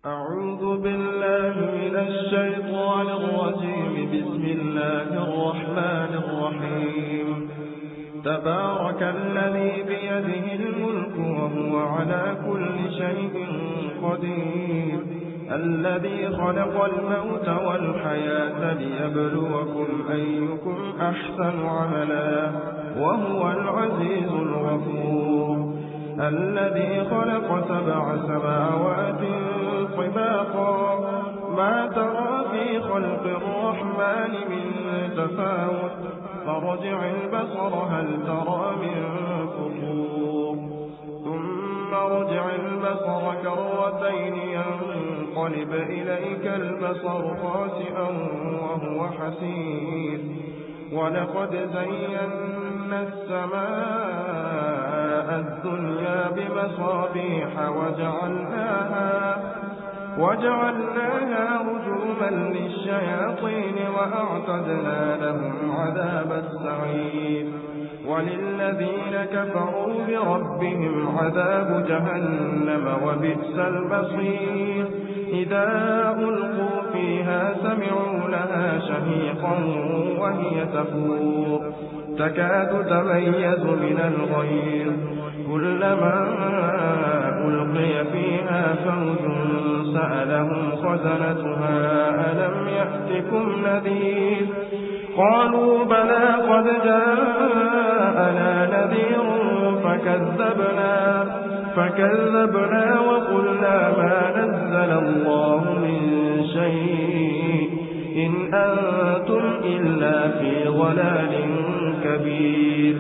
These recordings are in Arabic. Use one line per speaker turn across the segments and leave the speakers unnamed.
أعوذ بالله من الشيطان الرجيم. بسم الله الرحمن الرحيم. تبارك الذي بيده الملك وهو على كل شيء قدير، الذي خلق الموت والحياة ليبلوكم أيكم أحسن عملا وهو العزيز الغفور، الذي خلق 7 سماوات طباقا ما ترى في خلق الرحمن من تفاوت، فرجع البصر هل ترى من فطور، ثم رجع البصر كرتين ينقلب إليك البصر خاسئا وهو حسير، ولقد زينا السماء الدنيا بمصابيح وجعلناها رجوما للشياطين وأعتدنا لهم عذاب السعير، وللذين كفروا بربهم عذاب جهنم وبئس المصير. إذا ألقوا فيها سمعوا لها شهيقا وهي تفور تكاد تميز من الغيظ، كلما ألقي فيها فوج سألهم خزنتها ألم يأتكم نذير، قالوا بلى قد جاءنا نذير فكذبنا وقلنا ما نزل الله من شيء إن أنتم إلا في ضلال كبير،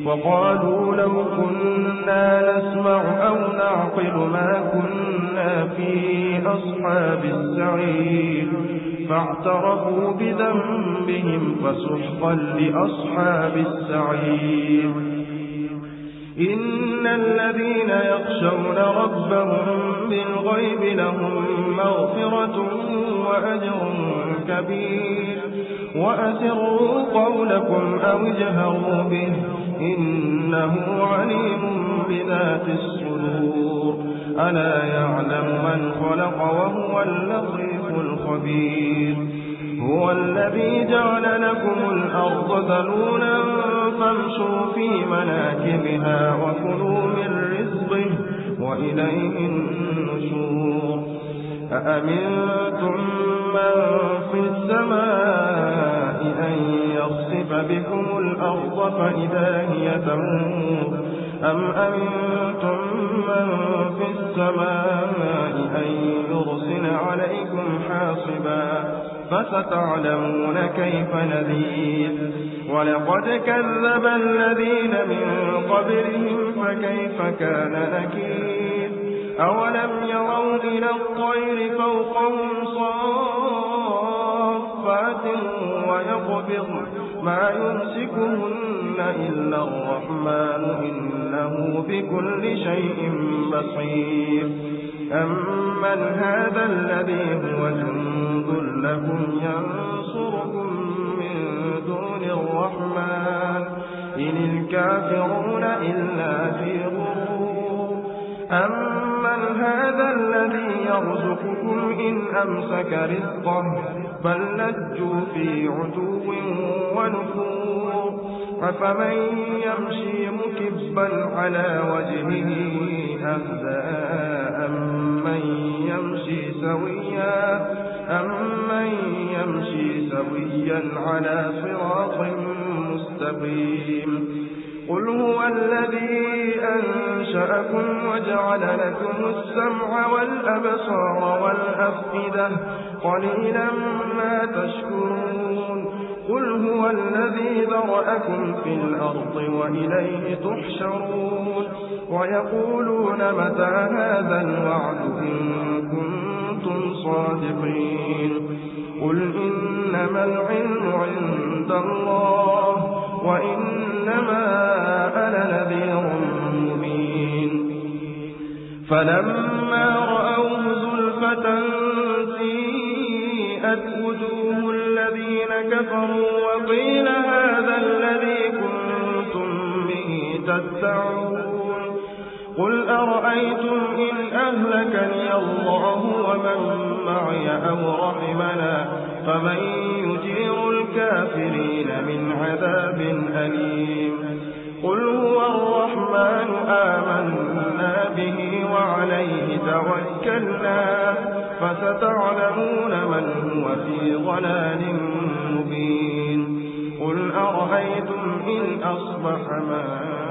وقالوا لو كنا نسمع أو نعقل ما كنا في أصحاب السعير، فاعترفوا بذنبهم فسحقا لأصحاب السعير. إن الذين يخشون ربهم بالغيب لهم مغفرة وأجر كبير، وأسروا قولكم أو اجهروا به إنه عليم بذات الصدور، ألا يعلم من خلق وهو اللطيف الخبير. هو الذي جعل لكم الأرض ذلولا فامشوا في مناكبها وكلوا من رزقه وإليه النشور. أأمنتم من في السماء أن يخسف بكم الأرض فإذا هي تمور، أم أمنتم من في السماء أن يرسل عليكم حاصبا، فستعلمون كيف نذير. ولقد كذب الذين من قبلهم فكيف كان نكير. أولم يروا إلى الطير فوقهم صافات ويقبض ما يمسكهن إلا الرحمن إنه بكل شيء بصير. أمن هذا الذي هو جند لكم ينصركم من دون الرحمن إن الكافرون إلا في غرور. أمن هذا الذي يرزقكم إن أمسك رزقه بل لجوا في عتو ونفور. أفمن يمشي مكبا على وجهه أهدى أمن يمشي سويا على صراط مستقيم. قل هو الذي أنشأكم وجعل لكم السمع والأبصار والأفئدة قليلا ما تشكرون. قل هو الذي ذرأكم في الأرض وإليه تحشرون. ويقولون متى هذا الوعد إن كنتم صادقين. قل إنما العلم عند الله وإنما أنا نذير مبين. فلما رأوه زلفة سيئت وجوه الذين كفروا وقيل هذا الذي كنتم به تدعون. قل أرأيتم إن أهلكني الله ومن معي أو رحمنا فمن يجير الكافرين من عذاب أليم قل هو الرحمن آمنا به وعليه توكلنا فستعلمون من هو في ضلال مبين قل أرأيتم إن أصبح ماؤكم